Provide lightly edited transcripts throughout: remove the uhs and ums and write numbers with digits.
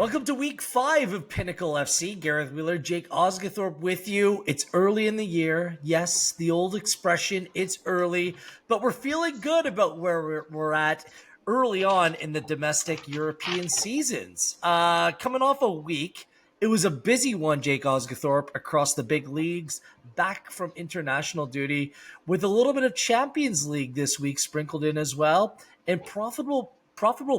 Welcome to week 5 of Pinnacle FC. Gareth Wheeler, Jake Osgathorpe with you. It's early in the year. Yes, the old expression, it's early, but we're feeling good about where we're at early on in the domestic European seasons. Coming off a week, it was a busy one, Jake Osgathorpe, across the big leagues, back from international duty, with a little bit of Champions League this week sprinkled in as well, and profitable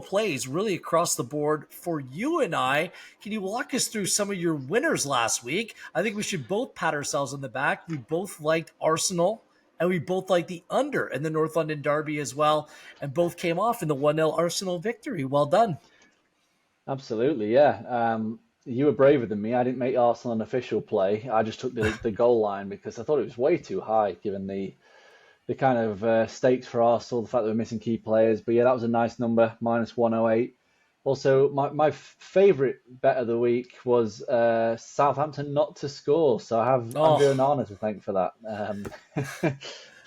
plays really across the board for you and I. Can you walk us through some of your winners last week? I think we should both pat ourselves on the back. We both liked Arsenal, and we both liked the under in the North London Derby as well, and both came off in the 1-0 Arsenal victory. Well done. Absolutely, yeah. You were braver than me. I didn't make Arsenal an official play. I just took the goal line because I thought it was way too high given the kind of stakes for Arsenal, the fact that we're missing key players. But yeah, that was a nice number, minus 108. Also, my favourite bet of the week was Southampton not to score. So I have Andre Onana to thank for that.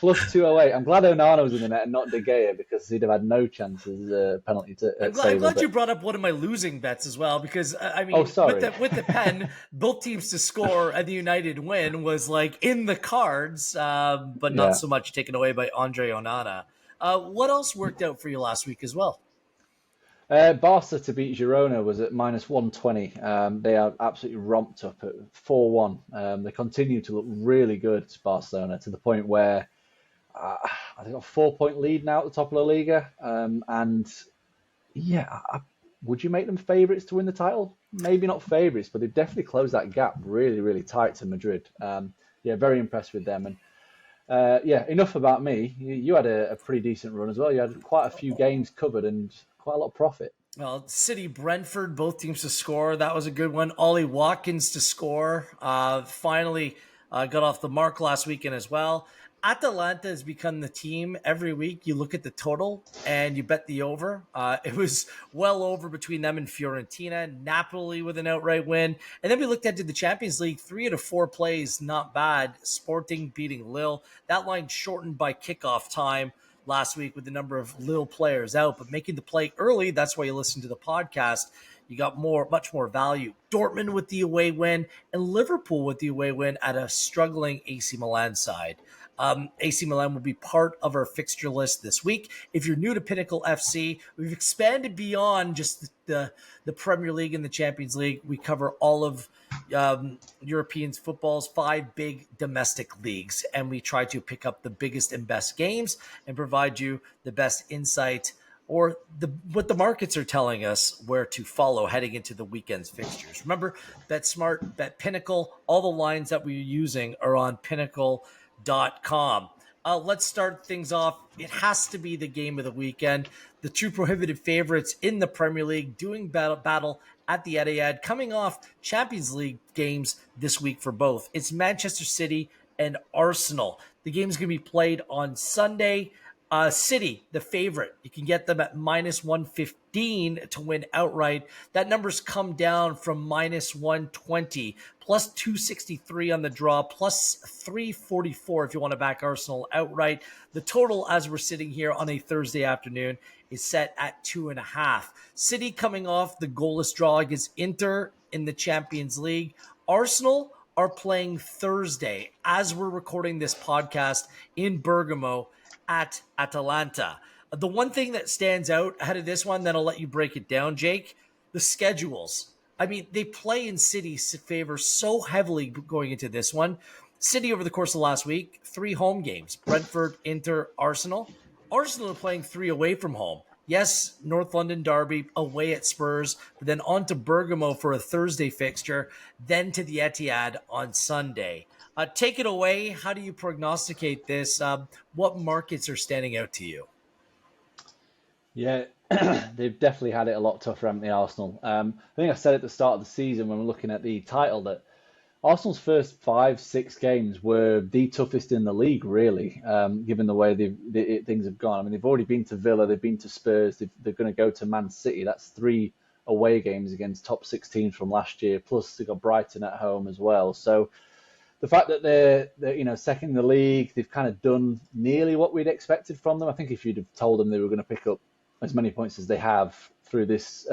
Plus 208. I'm glad Onana was in the net and not De Gea because he'd have had no chances penalty to I'm glad you brought up one of my losing bets as well because, I mean, with the pen, both teams to score and the United win was like in the cards, but not so much taken away by Andre Onana. What else worked out for you last week as well? Barca to beat Girona was at minus 120. They are absolutely romped up at 4-1. They continue to look really good, Barcelona, to the point where I think a 4-point lead now at the top of La Liga. Would you make them favourites to win the title? Maybe not favourites, but they've definitely closed that gap really, really tight to Madrid. Very impressed with them. And enough about me. You had a pretty decent run as well. You had quite a few games covered and quite a lot of profit. Well, City, Brentford, both teams to score. That was a good one. Ollie Watkins to score. Finally got off the mark last weekend as well. Atalanta has become the team every week. You look at the total and you bet the over. It was well over between them and Fiorentina. Napoli with an outright win. And then we looked into the Champions League, 3 out of 4 plays, not bad. Sporting beating Lille. That line shortened by kickoff time last week with the number of Lille players out, but making the play early, that's why you listen to the podcast. You got much more value. Dortmund with the away win and Liverpool with the away win at a struggling AC Milan side. AC Milan will be part of our fixture list this week. If you're new to Pinnacle FC, we've expanded beyond just the Premier League and the Champions League. We cover all of European football's 5 big domestic leagues, and we try to pick up the biggest and best games and provide you the best insight or what the markets are telling us where to follow heading into the weekend's fixtures. Remember, Bet Smart, Bet Pinnacle, all the lines that we're using are on pinnacle.com. Let's start things off. It has to be the game of the weekend. The two prohibited favorites in the Premier League doing battle at the Etihad, coming off Champions League games this week for both. It's Manchester City and Arsenal. The game's going to be played on Sunday. City, the favorite. You can get them at minus 115 to win outright. That number's come down from minus 120, plus 263 on the draw, plus 344 if you want to back Arsenal outright. The total, as we're sitting here on a Thursday afternoon, is set at 2.5. City coming off the goalless draw against Inter in the Champions League. Arsenal are playing Thursday as we're recording this podcast in Bergamo at Atalanta. The one thing that stands out ahead of this one, then I'll let you break it down, Jake, the schedules. I mean, they play in City's favor so heavily going into this one. City over the course of last week, 3 home games, Brentford, Inter, Arsenal. Arsenal are playing 3 away from home. Yes, North London Derby away at Spurs, but then on to Bergamo for a Thursday fixture, then to the Etihad on Sunday. Take it away. How do you prognosticate this? What markets are standing out to you? Yeah, they've definitely had it a lot tougher, haven't they, Arsenal? I think I said at the start of the season when we're looking at the title that Arsenal's first 5-6 games were the toughest in the league, really, given the way things have gone. I mean, they've already been to Villa, they've been to Spurs, they're going to go to Man City. That's 3 away games against top 6 teams from last year, plus they've got Brighton at home as well. So the fact that they're second in the league, they've kind of done nearly what we'd expected from them. I think if you'd have told them they were going to pick up as many points as they have through this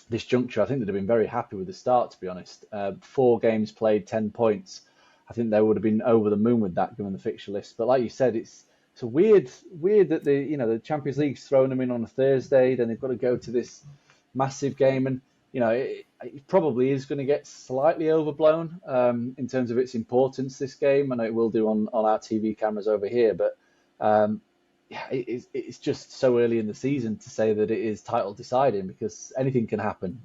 this juncture, I think they'd have been very happy with the start, to be honest. 4 games played, 10 points. I think they would have been over the moon with that, given the fixture list. But like you said, it's a weird that the Champions League's thrown them in on a Thursday, then they've got to go to this massive game, and it probably is going to get slightly overblown in terms of its importance. This game, I know it will do on our TV cameras over here, but yeah, it's just so early in the season to say that it is title deciding, because anything can happen.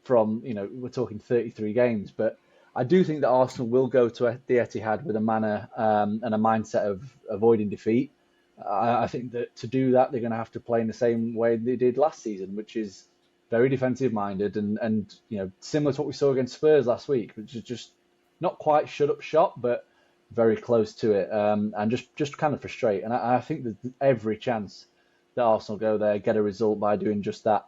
We're talking 33 games, but I do think that Arsenal will go to the Etihad with a manner and a mindset of avoiding defeat. I think that to do that, they're going to have to play in the same way they did last season, which is very defensive minded and similar to what we saw against Spurs last week, which is just not quite shut up shop, but very close to it, and just kind of frustrate. And I think there's every chance that Arsenal go there, get a result by doing just that.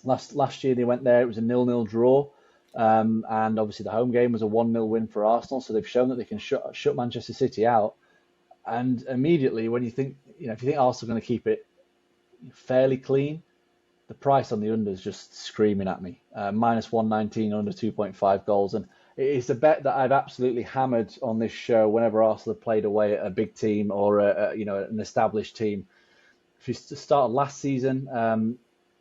Last year they went there, it was a 0-0 draw, and obviously the home game was a 1-0 win for Arsenal. So they've shown that they can shut Manchester City out. And immediately, when you think, if you think Arsenal are going to keep it fairly clean, the price on the under is just screaming at me. Minus 119 under 2.5 goals, and it's a bet that I've absolutely hammered on this show whenever Arsenal have played away at a big team or an established team. If you start last season,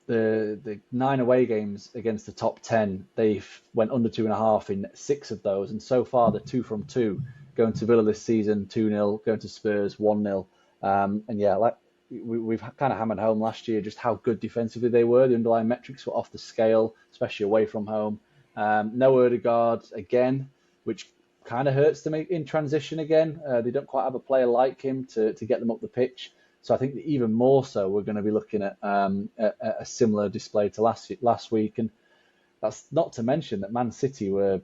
the 9 away games against the top 10, they went under 2.5 in 6 of those, and so far they're 2 from 2. Going to Villa this season, 2-0. Going to Spurs, 1-0. And yeah, we've kind of hammered home last year just how good defensively they were. The underlying metrics were off the scale, especially away from home. No Odegaard again, which kind of hurts them in transition again. They don't quite have a player like him to get them up the pitch. So I think that even more so, we're going to be looking at a similar display to last week. And that's not to mention that Man City were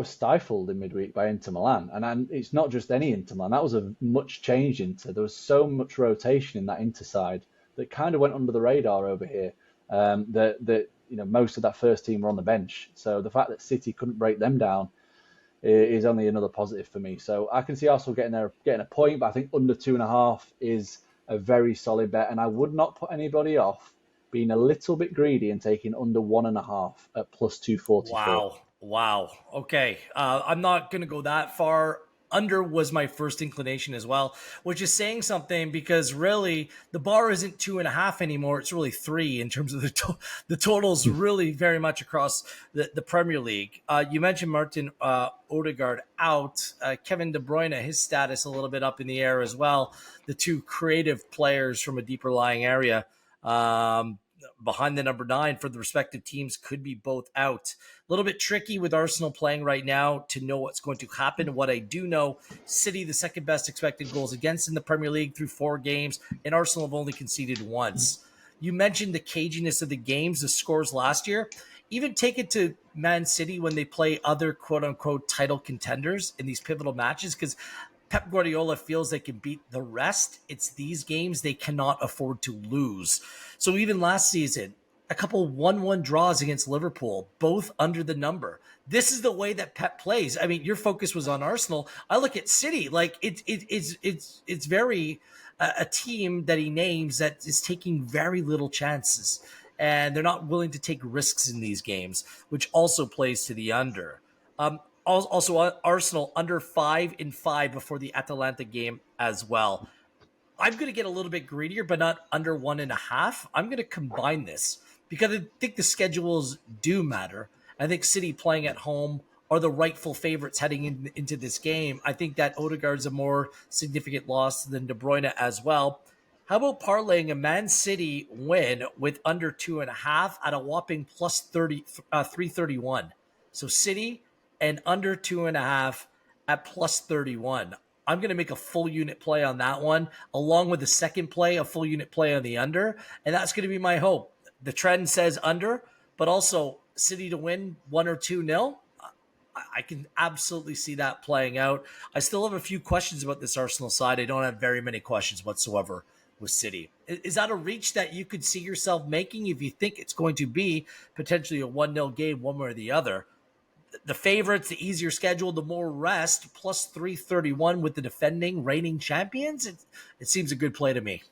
stifled in midweek by Inter Milan. And it's not just any Inter Milan. That was a much change Inter. There was so much rotation in that Inter side that kind of went under the radar over here. That most of that first team were on the bench. So the fact that City couldn't break them down is only another positive for me. So I can see Arsenal getting a point, but I think under 2.5 is a very solid bet. And I would not put anybody off being a little bit greedy and taking under 1.5 at plus 244. Wow. Okay. I'm not going to go that far. Under was my first inclination as well, which is saying something, because really the bar isn't 2.5 anymore. It's really 3 in terms of the totals really very much across the Premier League. You mentioned Martin Odegaard out. Kevin De Bruyne, his status a little bit up in the air as well. The 2 creative players from a deeper lying area behind the number 9 for the respective teams could be both out. A little bit tricky with Arsenal playing right now to know what's going to happen. What I do know, City, the second best expected goals against in the Premier League through 4 games, and Arsenal have only conceded once. You mentioned the caginess of the games, the scores last year. Even take it to Man City when they play other quote-unquote title contenders in these pivotal matches, because Pep Guardiola feels they can beat the rest. It's these games they cannot afford to lose. So even last season, a couple 1-1 draws against Liverpool, both under the number. This is the way that Pep plays. I mean, your focus was on Arsenal. I look at City, like it's very a team that he names that is taking very little chances, and they're not willing to take risks in these games, which also plays to the under. Also, Arsenal under 5-5 before the Atalanta game as well. I'm going to get a little bit greedier, but not under 1.5. I'm going to combine this because I think the schedules do matter. I think City playing at home are the rightful favorites heading into this game. I think that Odegaard's a more significant loss than De Bruyne as well. How about parlaying a Man City win with under 2.5 at a whopping plus 331? So City and under 2.5 at plus 31. I'm going to make a full unit play on that one, along with the second play, a full unit play on the under. And that's going to be my hope. The trend says under, but also City to win 1 or 2-0. I can absolutely see that playing out. I still have a few questions about this Arsenal side. I don't have very many questions whatsoever with City. Is that a reach that you could see yourself making if you think it's going to be potentially a 1-0 game, one way or the other? The favorites, the easier schedule, the more rest, plus 331 with the defending reigning champions. It seems a good play to me.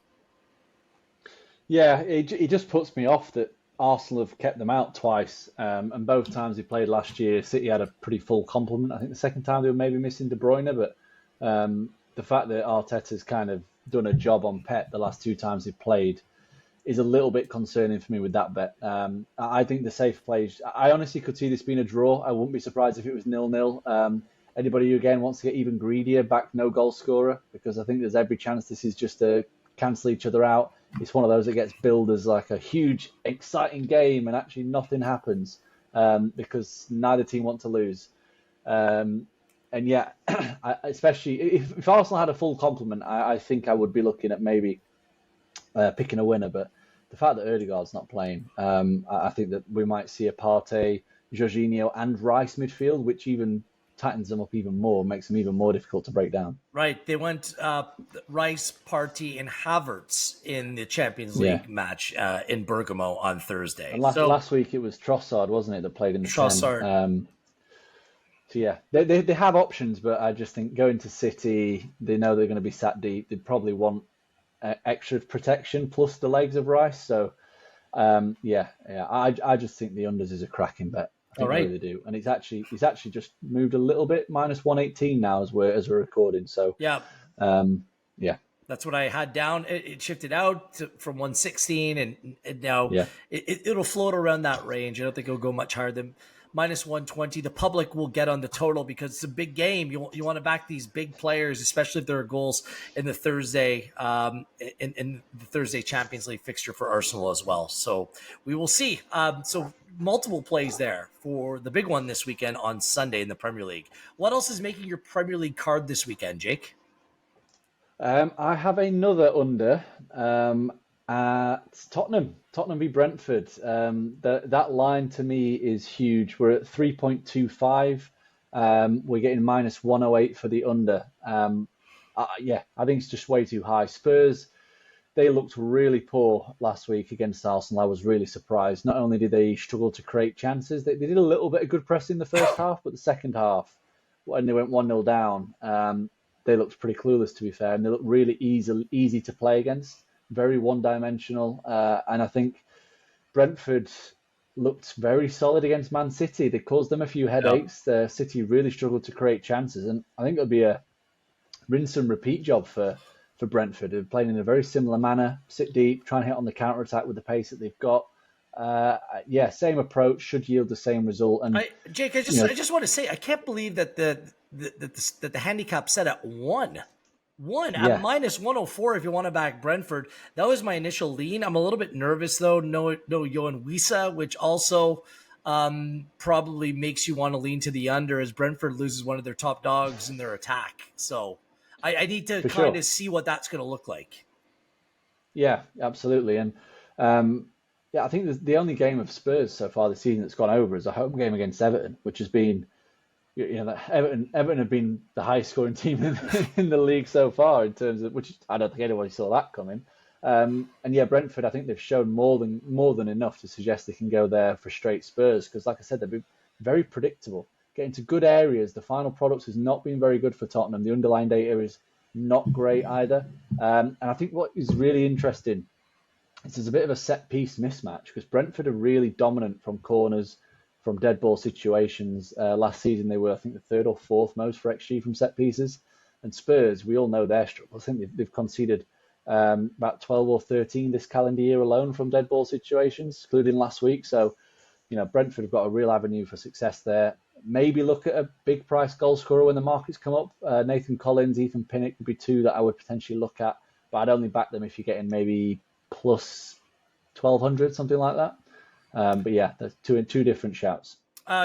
Yeah, it just puts me off that Arsenal have kept them out twice, and both times they played last year, City had a pretty full complement. I think the second time they were maybe missing De Bruyne, but the fact that Arteta's kind of done a job on Pep the last two times they've played is a little bit concerning for me with that bet. I think the safe play, I honestly could see this being a draw. I wouldn't be surprised if it was 0-0. Anybody who, again, wants to get even greedier, back no goal scorer, because I think there's every chance this is just to cancel each other out. It's one of those that gets billed as like a huge, exciting game, and actually nothing happens because neither team want to lose. And yeah, especially if Arsenal had a full complement, I think I would be looking at maybe picking a winner. But the fact that Ødegaard's not playing, I think that we might see a Partey, Jorginho, and Rice midfield, which even tightens them up even more, makes them even more difficult to break down. Right. They went Rice, Partey, and Havertz in the Champions League match in Bergamo on Thursday. And last week it was Trossard, wasn't it, that played in the Trossard. 10. So yeah, they have options, but I just think going to City, they know they're going to be sat deep. They'd probably want extra protection plus the legs of Rice. So I just think the unders is a cracking bet. I think they really do, and it's actually just moved a little bit, minus 118 now as we're recording. So yeah, that's what I had down. It shifted out from 116, and now it'll float around that range. I don't think it'll go much higher than minus 120. The public will get on the total because it's a big game. You want to back these big players, especially if there are goals in the Thursday in the Thursday Champions League fixture for Arsenal as well. So we will see. So multiple plays there for the big one this weekend on Sunday in the Premier League. What else is making your Premier League card this weekend, Jake? I have another under at Tottenham v Brentford. That line to me is huge. We're at 3.25. We're getting minus 108 for the under. I think it's just way too high. Spurs, they looked really poor last week against Arsenal. I was really surprised. Not only did they struggle to create chances, they did a little bit of good pressing in the first half, but the second half, when they went 1-0 down, they looked pretty clueless, to be fair, and they looked really easy to play against. Very one-dimensional, and I think Brentford looked very solid against Man City. They caused them a few headaches. City really struggled to create chances, and I think it'll be a rinse and repeat job for Brentford. They're playing in a very similar manner, sit deep, try and hit on the counter-attack with the pace that they've got. Same approach, should yield the same result. And Jake, I just want to say, I can't believe that the handicap set at one at minus 104 if you want to back Brentford. That was my initial lean. I'm a little bit nervous though. No Johan Wissa, which also probably makes you want to lean to the under as Brentford loses one of their top dogs in their attack. So I need to kind of see what that's going to look like. Yeah, absolutely. And I think the only game of Spurs so far this season that's gone over is a home game against Everton, which has been, Everton have been the highest scoring team in the league so far in terms of, which I don't think anybody saw that coming. Brentford, I think they've shown more than enough to suggest they can go there for straight Spurs, because like I said, they've been very predictable. Get into good areas. The final product has not been very good for Tottenham. The underlying data is not great either. And I think what is really interesting is there's a bit of a set piece mismatch, because Brentford are really dominant from corners, from dead ball situations. Last season they were, I think, the third or fourth most for XG from set pieces. And Spurs, we all know their struggles. I think they've conceded about 12 or 13 this calendar year alone from dead ball situations, including last week. So, Brentford have got a real avenue for success there. Maybe look at a big price goal scorer when the markets come up. Nathan Collins, Ethan Pinnock would be two that I would potentially look at, but I'd only back them if you're getting maybe plus 1,200, something like that. There's two different shouts.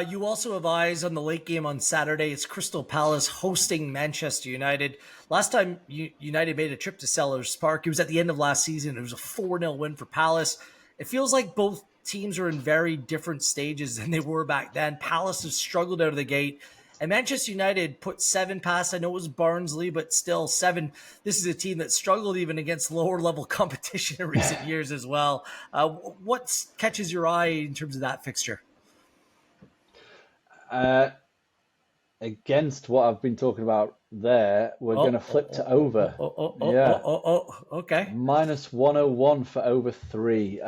You also have eyes on the late game on Saturday. It's Crystal Palace hosting Manchester United. Last time United made a trip to Sellers Park, it was at the end of last season. It was a 4-0 win for Palace. It feels like both teams are in very different stages than they were back then. Palace has struggled out of the gate, and Manchester United put 7 past. I know it was Barnsley, but still 7. This is a team that struggled even against lower level competition in recent years as well. What catches your eye in terms of that fixture? Against what I've been talking about there, we're going to flip to over. Okay. Minus 101 for over 3.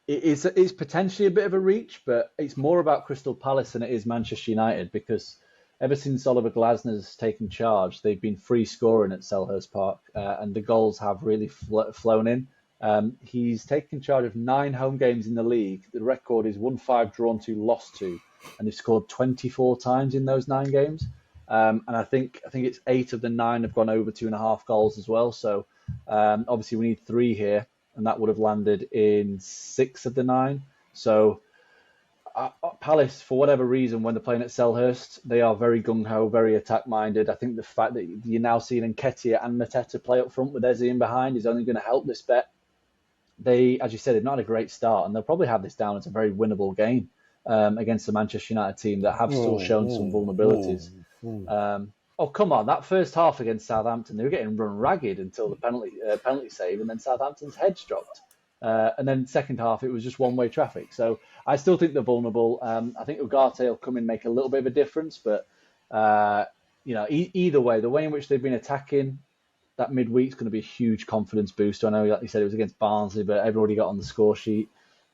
it's potentially a bit of a reach, but it's more about Crystal Palace than it is Manchester United because ever since Oliver Glasner's taken charge, they've been free scoring at Selhurst Park, and the goals have really flown in. He's taken charge of 9 home games in the league. The record is 1-5, drawn 2, lost 2, and they've scored 24 times in those 9 games. And I think it's 8 of the 9 have gone over 2.5 goals as well. So obviously we need 3 here, and that would have landed in 6 of the 9. So Palace, for whatever reason, when they're playing at Selhurst, they are very gung-ho, very attack-minded. I think the fact that you're now seeing Nketiah and Mateta play up front with Eze in behind is only going to help this bet. They, as you said, they've not had a great start, and they'll probably have this down as a very winnable game against the Manchester United team that have still shown some vulnerabilities. Oh, come on. That first half against Southampton, they were getting run ragged until the penalty save, and then Southampton's heads dropped. And then second half, it was just one-way traffic. So I still think they're vulnerable. I think Ugarte will come in and make a little bit of a difference, but either way, the way in which they've been attacking, that midweek is going to be a huge confidence boost. I know, like you said, it was against Barnsley, but everybody got on the score sheet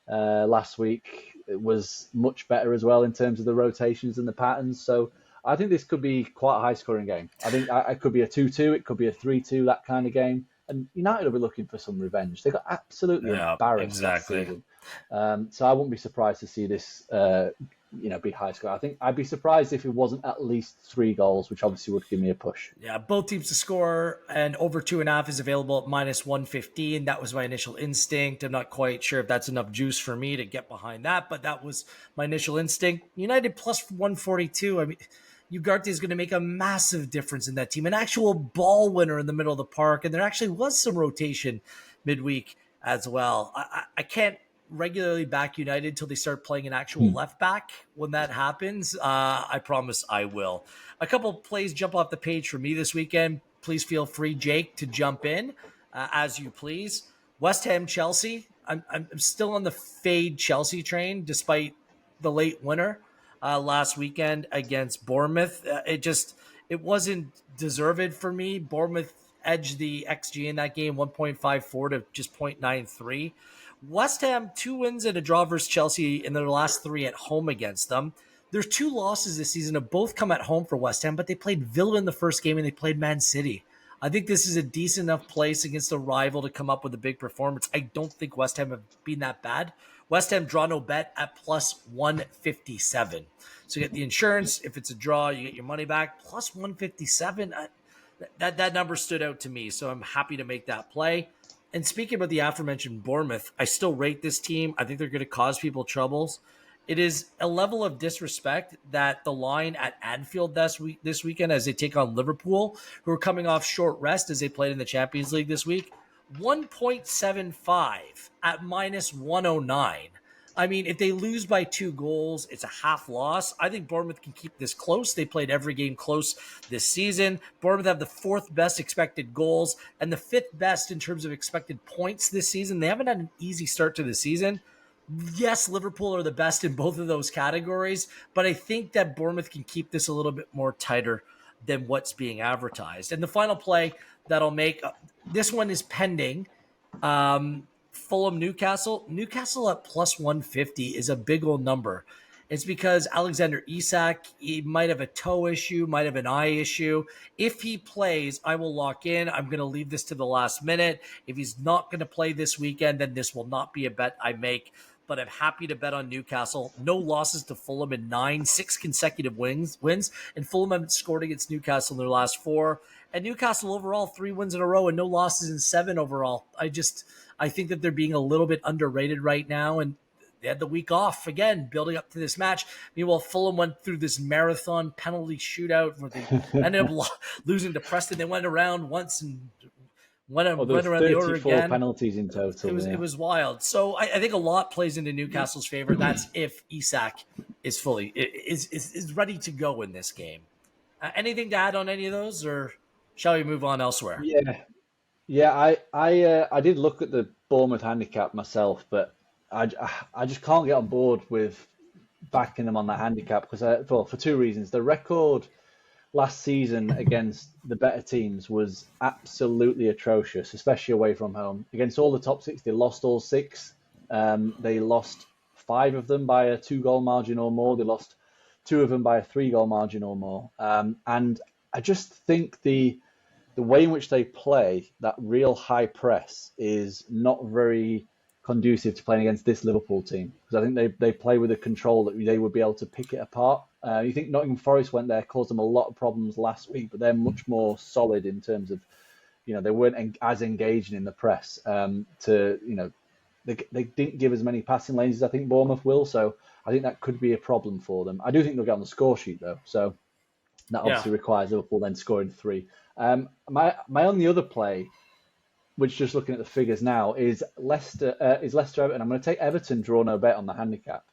last week. It was much better as well in terms of the rotations and the patterns. So I think this could be quite a high-scoring game. I think it could be a 2-2, it could be a 3-2, that kind of game. And United will be looking for some revenge. They got absolutely embarrassed last season. So I wouldn't be surprised to see this, be high score. I think I'd be surprised if it wasn't at least 3 goals, which obviously would give me a push. Yeah, both teams to score, and over 2.5 is available at -115. That was my initial instinct. I'm not quite sure if that's enough juice for me to get behind that, but that was my initial instinct. United plus 142. I mean, Ugarte is going to make a massive difference in that team, an actual ball winner in the middle of the park. And there actually was some rotation midweek as well. I can't regularly back United until they start playing an actual left back. When that happens, I promise I will. A couple of plays jump off the page for me this weekend. Please feel free, Jake, to jump in as you please. West Ham, Chelsea. I'm still on the fade Chelsea train despite the late winner last weekend against Bournemouth. It wasn't deserved for me. Bournemouth edged the XG in that game, 1.54 to just 0.93. West Ham, 2 wins and a draw versus Chelsea in their last 3 at home against them. There's 2 losses this season have both come at home for West Ham, but they played Villa in the first game and they played Man City. I think this is a decent enough place against a rival to come up with a big performance. I don't think West Ham have been that bad. West Ham draw no bet at plus 157. So you get the insurance. If it's a draw, you get your money back. Plus 157. That number stood out to me, so I'm happy to make that play. And speaking about the aforementioned Bournemouth, I still rate this team. I think they're going to cause people troubles. It is a level of disrespect that the line at Anfield this weekend as they take on Liverpool, who are coming off short rest as they played in the Champions League this week, 1.75 at -109. I mean, if they lose by 2 goals, it's a half loss. I think Bournemouth can keep this close. They played every game close this season. Bournemouth have the 4th best expected goals and the 5th best in terms of expected points this season. They haven't had an easy start to the season. Yes, Liverpool are the best in both of those categories, but I think that Bournemouth can keep this a little bit more tighter than what's being advertised. And the final play that I'll make, this one is pending. Fulham, Newcastle. Newcastle at plus 150 is a big old number. It's because Alexander Isak, he might have a toe issue, might have an eye issue. If he plays, I will lock in. I'm going to leave this to the last minute. If he's not going to play this weekend, then this will not be a bet I make. But I'm happy to bet on Newcastle. No losses to Fulham in 6 consecutive wins. And Fulham haven't scored against Newcastle in their last 4. And Newcastle overall, 3 wins in a row and no losses in 7 overall. I think that they're being a little bit underrated right now. And they had the week off, again, building up to this match. Meanwhile, Fulham went through this marathon penalty shootout where they ended up losing to Preston. They went around once and went around the order again. Penalties in total. It was wild. So I think a lot plays into Newcastle's favor. That's if Isak is fully is ready to go in this game. Anything to add on any of those, or shall we move on elsewhere? Yeah. I did look at the Bournemouth handicap myself, but I just can't get on board with backing them on that handicap because for 2 reasons. The record last season against the better teams was absolutely atrocious, especially away from home. Against all the top 6, they lost all 6. They lost 5 of them by a 2-goal margin or more. They lost 2 of them by a 3-goal margin or more. And I just think the way in which they play, that real high press, is not very conducive to playing against this Liverpool team, because I think they play with a control that they would be able to pick it apart. You think Nottingham Forest went there, caused them a lot of problems last week, but they're much more solid in terms of, they weren't as engaging in the press. They didn't give as many passing lanes as I think Bournemouth will, so I think that could be a problem for them. I do think they'll get on the score sheet though, so that Yeah. obviously requires Liverpool then scoring 3. My only other play, which just looking at the figures now, is Leicester Everton. I'm going to take Everton draw no bet on the handicap,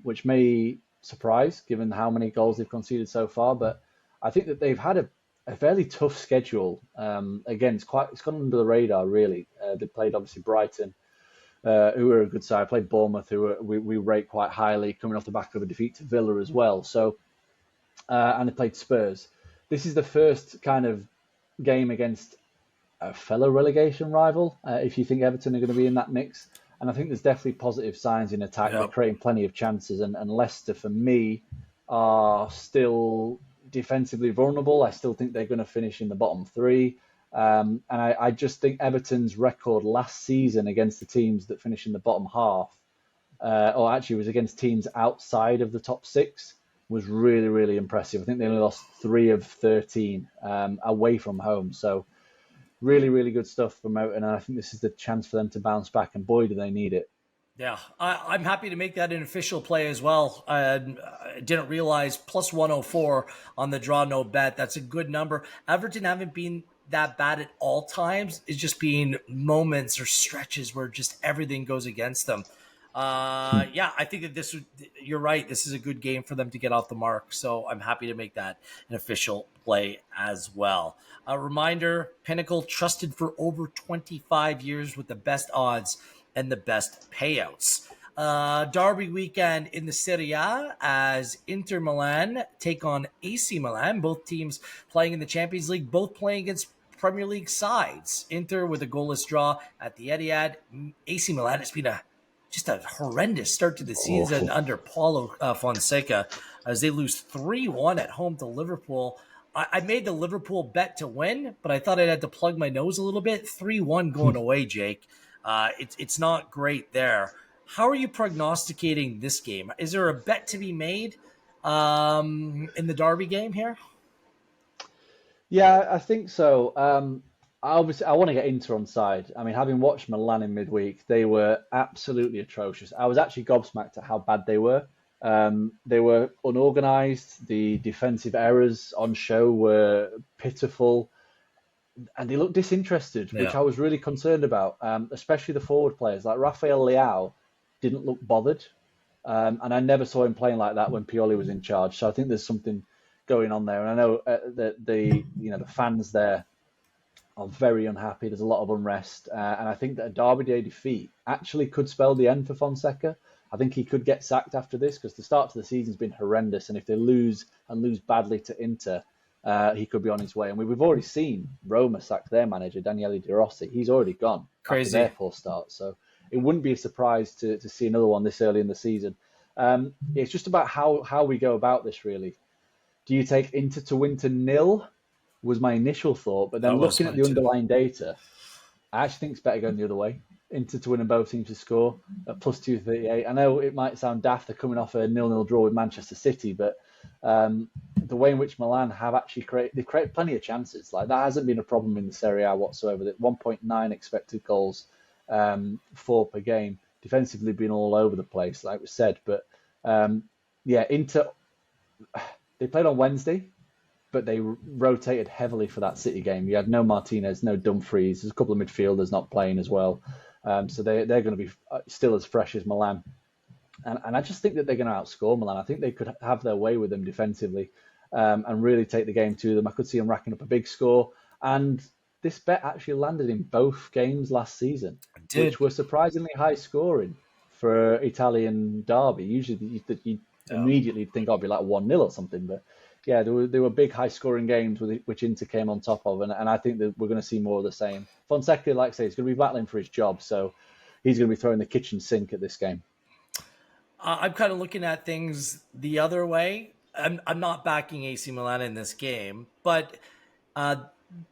which may surprise given how many goals they've conceded so far. But I think that they've had a fairly tough schedule. Again, it's gone under the radar really. They played obviously Brighton, who are a good side. Played Bournemouth, we rate quite highly, coming off the back of a defeat to Villa as well. So, and they played Spurs. This is the first kind of game against a fellow relegation rival, if you think Everton are going to be in that mix. And I think there's definitely positive signs in attack. They're Yeah. creating plenty of chances. And Leicester, for me, are still defensively vulnerable. I still think they're going to finish in the bottom 3. And I just think Everton's record last season against the teams that finish in the bottom half, or actually was against teams outside of the top 6, was really, really impressive. I think they only lost 3 of 13 away from home. So really, really good stuff from Everton. And I think this is the chance for them to bounce back. And boy, do they need it. Yeah, I'm happy to make that an official play as well. I didn't realize plus 104 on the draw no bet. That's a good number. Everton haven't been that bad at all times. It's just been moments or stretches where just everything goes against them. Yeah, I think that you're right. This is a good game for them to get off the mark. So I'm happy to make that an official play as well. A reminder, Pinnacle trusted for over 25 years with the best odds and the best payouts. Derby weekend in the Serie A as Inter Milan take on AC Milan. Both teams playing in the Champions League, both playing against Premier League sides. Inter with a goalless draw at the Etihad. AC Milan has been just a horrendous start to the season Awful. under Paulo Fonseca as they lose 3-1 at home to Liverpool. I made the Liverpool bet to win, but I thought I'd had to plug my nose a little bit. 3-1 going away, Jake. It's not great there. How are you prognosticating this game? Is there a bet to be made in the Derby game here? Yeah, I think so. I want to get Inter on side. I mean, having watched Milan in midweek, they were absolutely atrocious. I was actually gobsmacked at how bad they were. They were unorganised. The defensive errors on show were pitiful. And they looked disinterested, which Yeah. I was really concerned about, especially the forward players. Like Rafael Leao didn't look bothered. And I never saw him playing like that when Pioli was in charge. So I think there's something going on there. And I know that the fans there are very unhappy. There's a lot of unrest. And I think that a Derby Day defeat actually could spell the end for Fonseca. I think he could get sacked after this because the start to the season's been horrendous. And if they lose badly to Inter, he could be on his way. And we've already seen Roma sack their manager, Daniele De Rossi. He's already gone after Crazy. their poor start. So it wouldn't be a surprise to see another one this early in the season. It's just about how we go about this, really. Do you take Inter to win to 0? Was my initial thought. But then That was looking at mine the too. underlying data, I actually think it's better going the other way. Inter to win and both teams to score at plus 238. I know it might sound daft, they're coming off a 0-0 draw with Manchester City, but the way in which Milan have actually they've created plenty of chances. Like that hasn't been a problem in the Serie A whatsoever. That 1.9 expected goals, 4 per game. Defensively been all over the place, like we said. But yeah, Inter, they played on Wednesday, but they rotated heavily for that City game. You had no Martinez, no Dumfries. There's a couple of midfielders not playing as well. So they're going to be still as fresh as Milan. And I just think that they're going to outscore Milan. I think they could have their way with them defensively and really take the game to them. I could see them racking up a big score. And this bet actually landed in both games last season, which were surprisingly high scoring for Italian derby. Usually you immediately think I'd be like 1-0 or something. But yeah, there were big high scoring games which Inter came on top of. And I think that we're going to see more of the same. Fonseca, like I say, is going to be battling for his job. So he's going to be throwing the kitchen sink at this game. I'm kind of looking at things the other way. I'm not backing AC Milan in this game, but uh,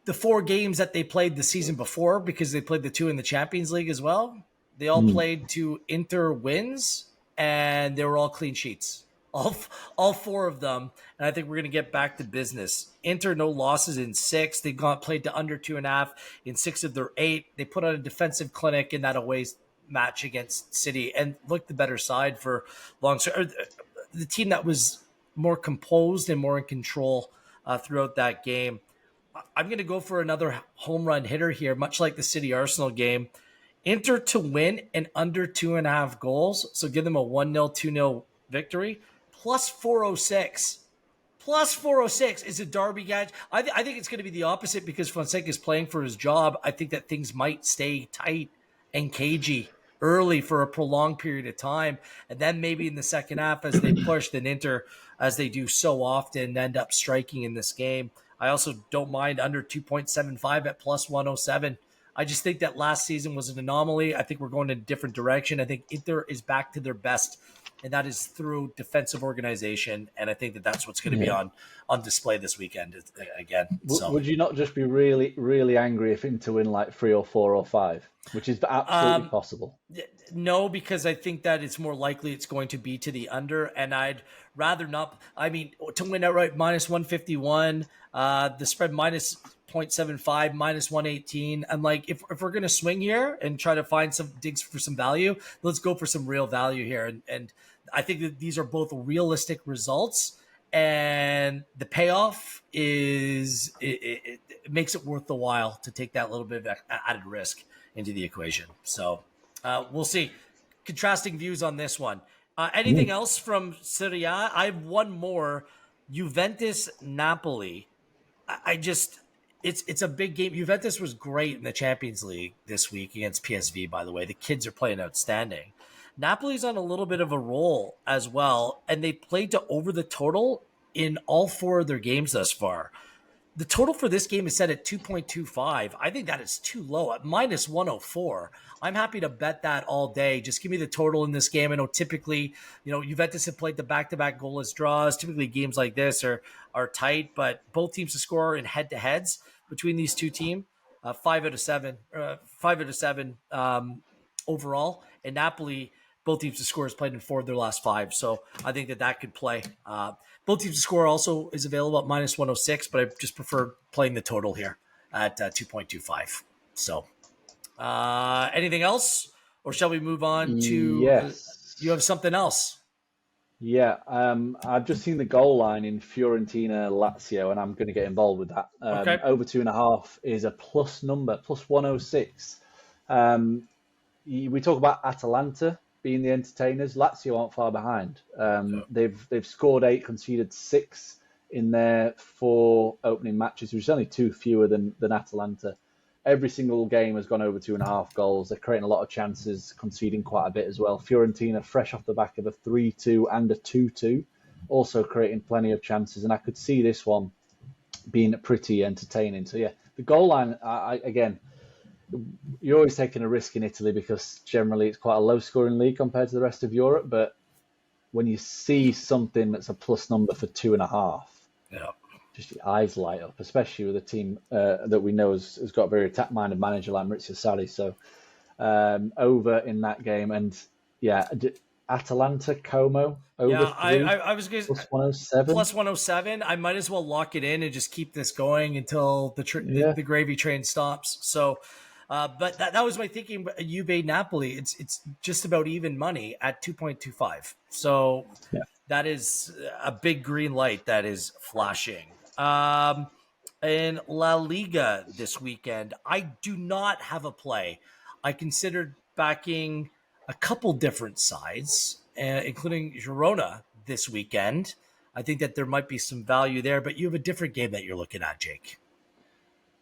the 4 games that they played the season before, because they played the 2 in the Champions League as well, they all Mm. played to Inter wins, and they were all clean sheets. All, all 4 of them, and I think we're going to get back to business. Inter no losses in 6. They've gone played to under 2.5 in 6 of their 8. They put on a defensive clinic in that away match against City and looked the better side for long. The team that was more composed and more in control throughout that game. I'm going to go for another home run hitter here, much like the City Arsenal game. Inter to win and under 2.5 goals. So give them a 1-0, 2-0 victory. Plus 406. Plus 406 is a derby, guys. I think it's going to be the opposite because Fonseca is playing for his job. I think that things might stay tight and cagey early for a prolonged period of time. And then maybe in the second half, as they push, then Inter, as they do so often, end up striking in this game. I also don't mind under 2.75 at plus 107. I just think that last season was an anomaly. I think we're going in a different direction. I think Inter is back to their best, and that is through defensive organization. And I think that that's what's going to be on display this weekend again. So. Would you not just be really, really angry if Inter win like 3 or 4 or 5, which is absolutely possible? No, because I think that it's more likely it's going to be to the under, and I'd rather not. I mean, to win outright minus 151, the spread minus 0.75, minus 118. I'm like, if we're going to swing here and try to find some digs for some value, let's go for some real value here. And I think that these are both realistic results, and the payoff is it makes it worth the while to take that little bit of added risk into the equation. So we'll see. Contrasting views on this one. Anything else from Serie A? I have one more. Juventus Napoli. It's a big game. Juventus was great in the Champions League this week against PSV, by the way. The kids are playing outstanding. Napoli's on a little bit of a roll as well, and they played to over the total in all 4 of their games thus far. The total for this game is set at 2.25. I think that is too low at minus 104. I'm happy to bet that all day. Just give me the total in this game. I know typically, Juventus have played the back-to-back goalless draws. Typically games like this are tight, but both teams to score in head-to-heads between these two teams. 5 out of 7 overall. And Napoli, both teams to score has played in 4 of their last 5. So I think that could play. Both teams to score also is available at minus 106, but I just prefer playing the total here at 2.25. So anything else? Or shall we move on to Yes. You have something else? Yeah, I've just seen the goal line in Fiorentina Lazio, and I'm going to get involved with that. Okay. Over 2.5 is a plus number, plus 106. We talk about Atalanta being the entertainers. Lazio aren't far behind. They've scored 8, conceded 6 in their 4 opening matches, which is only 2 fewer than Atalanta. Every single game has gone over 2.5 goals. They're creating a lot of chances, conceding quite a bit as well. Fiorentina, fresh off the back of a 3-2 and a 2-2, also creating plenty of chances. And I could see this one being pretty entertaining. So yeah, the goal line, again, you're always taking a risk in Italy because generally it's quite a low-scoring league compared to the rest of Europe. But when you see something that's a plus number for 2.5, just your eyes light up, especially with a team that we know has got a very attack-minded manager like Maurizio Sarri. So over in that game, and yeah, Atalanta Como over 3. I was going to plus 107. Plus 107. I might as well lock it in and just keep this going until the gravy train stops. So, but that was my thinking. Juve Napoli, it's just about even money at 2.25. So that is a big green light that is flashing. In La Liga this weekend, I do not have a play. I considered backing a couple different sides, including Girona this weekend. I think that there might be some value there, but you have a different game that you're looking at, Jake.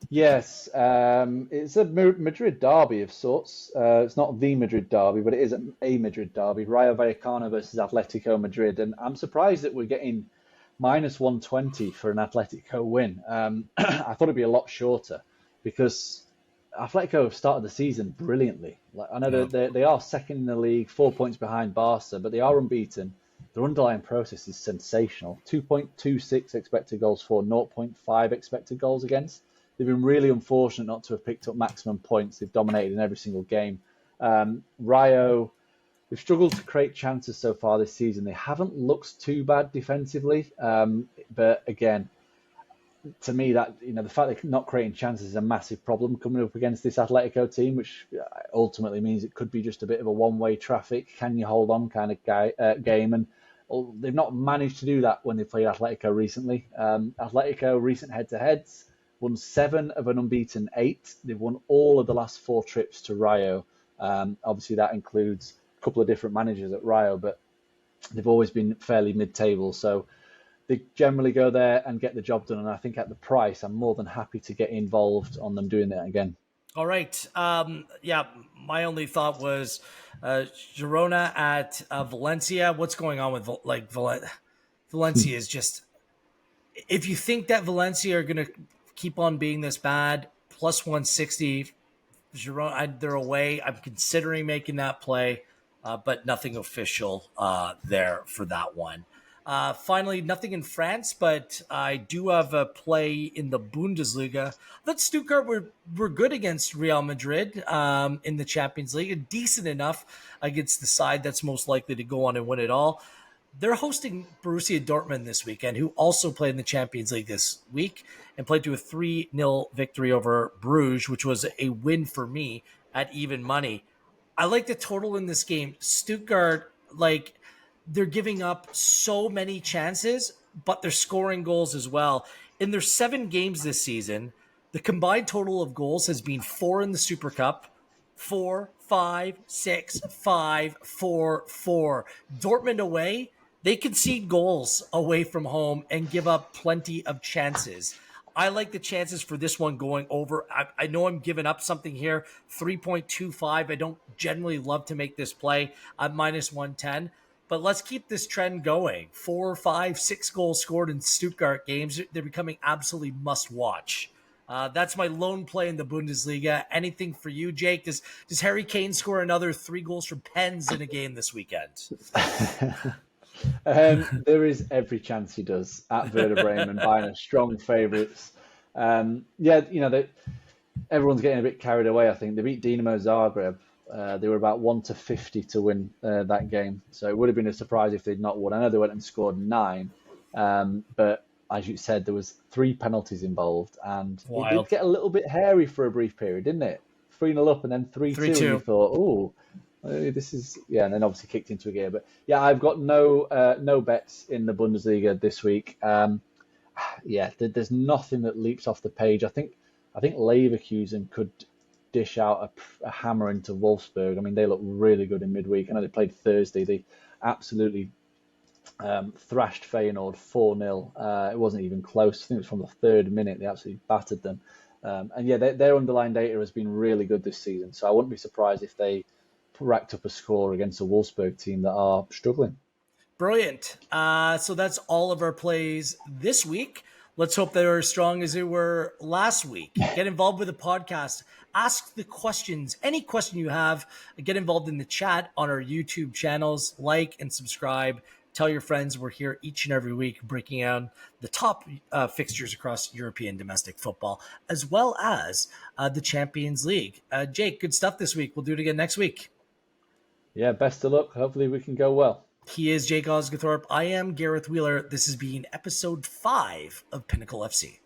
Yes, it's a Madrid derby of sorts. It's not the Madrid derby, but it is a Madrid derby. Rayo Vallecano versus Atletico Madrid. And I'm surprised that we're getting minus 120 for an Atletico win. I thought it'd be a lot shorter because Atletico have started the season brilliantly. Like, I know Yeah. they are second in the league, 4 points behind Barca, but they are unbeaten. Their underlying process is sensational. 2.26 expected goals for, zero point 0.5 expected goals against. They've been really unfortunate not to have picked up maximum points. They've dominated in every single game. Rayo, they've struggled to create chances so far this season. They haven't looked too bad defensively, but again, to me, that the fact they're not creating chances is a massive problem coming up against this Atletico team, which ultimately means it could be just a bit of a one-way traffic. Can you hold on kind of game? And they've not managed to do that when they played Atletico recently. Atletico recent head-to-heads won 7 of an unbeaten 8. They've won all of the last 4 trips to Rayo. Obviously, that includes a couple of different managers at Rayo, but they've always been fairly mid-table. So they generally go there and get the job done. And I think at the price, I'm more than happy to get involved on them doing that again. All right. Yeah, my only thought was Girona at Valencia. What's going on with Valencia is just, if you think that Valencia are going to keep on being this bad, plus 160, Girona, they're away. I'm considering making that play, but nothing official there for that one. Finally, nothing in France, but I do have a play in the Bundesliga. That Stuttgart were good against Real Madrid in the Champions League, decent enough against the side that's most likely to go on and win it all. They're hosting Borussia Dortmund this weekend, who also played in the Champions League this week and played to a 3-0 victory over Bruges, which was a win for me at even money. I like the total in this game. Stuttgart, they're giving up so many chances, but they're scoring goals as well. In their 7 games this season, the combined total of goals has been 4 in the Super Cup, 4, 5, 6, 5, 4, 4. Dortmund away, they concede goals away from home and give up plenty of chances. I like the chances for this one going over. I know I'm giving up something here, 3.25. I don't generally love to make this play at minus 110, but let's keep this trend going. 4, 5, 6 goals scored in Stuttgart games. They're becoming absolutely must watch. That's my lone play in the Bundesliga. Anything for you, Jake? Does Harry Kane score another 3 goals from pens in a game this weekend? There is every chance he does at Werder Bremen, buying a strong favourites. Yeah, everyone's getting a bit carried away. I think they beat Dinamo Zagreb. They were about 1-50 to win that game, so it would have been a surprise if they'd not won. I know they went and scored 9, but as you said, there was 3 penalties involved, and it did Wild. get a little bit hairy for a brief period, didn't it? 3-0 up and then 3-2, and you 3-2. thought, oh, this is, yeah, and then obviously kicked into a gear. But yeah, I've got no bets in the Bundesliga this week. Yeah, there's nothing that leaps off the page. I think Leverkusen could dish out a hammer into Wolfsburg. I mean, they look really good in midweek. I know they played Thursday. They absolutely thrashed Feyenoord 4-0. It wasn't even close. I think it was from the 3rd minute. They absolutely battered them. And yeah, their underlying data has been really good this season. So I wouldn't be surprised if they racked up a score against a Wolfsburg team that are struggling. Brilliant. So that's all of our plays this week. Let's hope they're as strong as they were last week. Get involved with the podcast. Ask the questions. Any question you have, get involved in the chat on our YouTube channels. Like and subscribe. Tell your friends we're here each and every week breaking down the top fixtures across European domestic football, as well as the Champions League. Jake, good stuff this week. We'll do it again next week. Yeah, best of luck. Hopefully we can go well. He is Jake Osgathorpe. I am Gareth Wheeler. This has been episode 5 of Pinnacle FC.